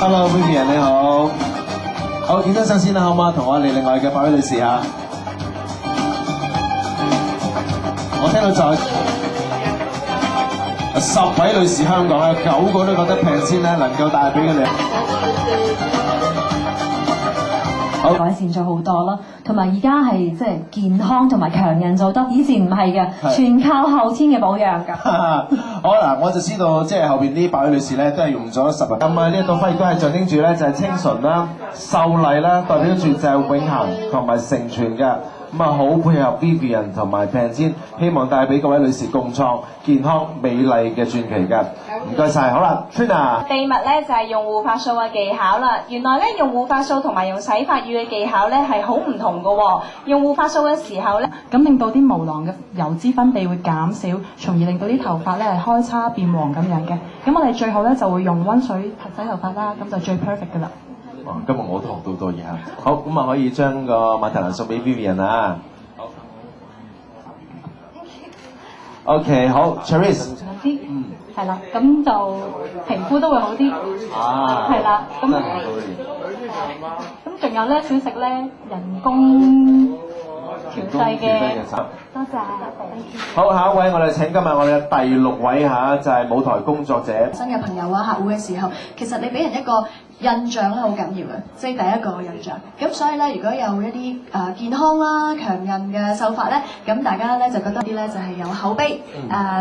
Hello Vivian 你好，好健身相先啦，好嗎？同我哋另外嘅8位女士嚇，我聽到就係10位女士香港咧，9個都覺得平先咧能夠帶俾佢哋。改善咗好多啦，同埋而家係即係健康同埋強韌做得，以前唔係嘅，全靠後天嘅保養㗎。好嗱，我就知道即係後邊呢8位女士咧，都係用咗10日。咁啊，呢一朵花亦都係象徵住咧，就係清純啦、秀麗啦，代表住就係永恆同埋成全嘅。咁啊，好配合 Vivian 同埋 Pantene， 希望帶俾各位女士共創健康美麗嘅傳奇嘅。唔該晒，好啦 ，Trina。秘密咧就係用護髮素嘅技巧啦。原來咧用護髮素同埋用洗髮乳嘅技巧咧係好唔同嘅喎。用護髮素嘅時候咧，咁令到啲毛囊嘅油脂分泌會減少，從而令到啲頭髮咧係開叉變黃咁樣嘅。咁我哋最後咧就會用溫水洗頭髮啦，咁就最 perfect 噶啦。今日我都學到多嘢嚇。好，咁啊可以將個馬蹄蘭送俾 Vivian 啊。好。OK， 好 ，Charis。係啦，咁就皮膚都會好啲。啊。係啦，咁仲有咧少食咧人工調製嘅。多謝。好，下一位我哋請今日我哋嘅第6位嚇，就係舞台工作者。新嘅朋友啊、客戶嘅時候，其實你俾人一個印象咧好緊要嘅，即係第一個印象。咁所以咧，如果有一啲健康啦、強韌嘅秀髮咧，咁大家咧就覺得啲咧就係有口碑。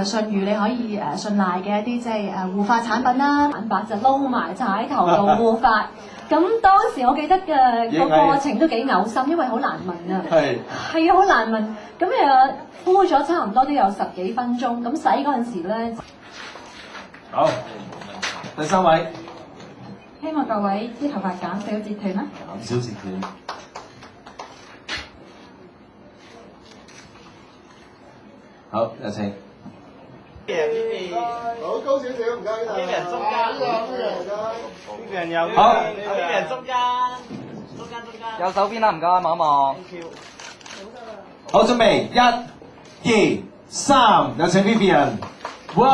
順如你可以信賴嘅一啲即係護髮產品啦，蛋白就撈埋踩頭度護髮。咁當時我記得嘅個過程都幾嘔心，因為好難聞啊。係啊，好難聞。咁敷咗差唔多都有10幾分鐘。咁洗嗰陣時咧，好，第3位。希望各位啲頭髮減少截斷啦。減少截斷。好，有請。好高少少，唔該呢度。呢邊中間，呢邊右邊，好，呢邊中間，中間。右手邊啦，唔該，望一望。好，準備1、2、3，有請 Vivian。哇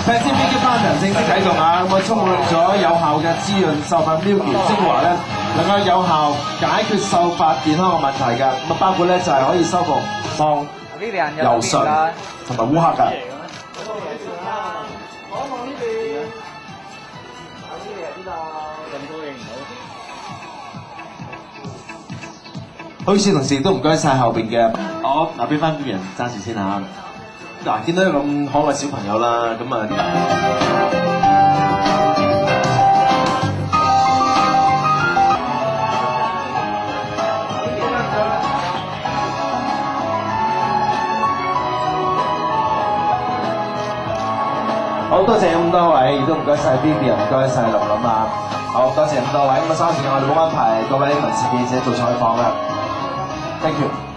！Pantene Beauty Partner 正式啟動啊！咁啊，充滿咗有效嘅滋潤秀髮 Milky 精華咧，能夠有效解決秀髮健康嘅問題㗎。咁啊，包括咧就係可以修復放柔順同埋烏黑㗎。好，與此同時都唔該晒後邊嘅，我嗱俾翻 Vivian 揸住先嚇。嗱，見到一個咁可愛小朋友啦，咁啊，好多謝咁多位，亦都唔該晒 Vivian， 唔該晒琳琳啊，好多謝咁多位，咁啊，稍後時間我哋會安排各位文字記者做採訪啊 ，thank you。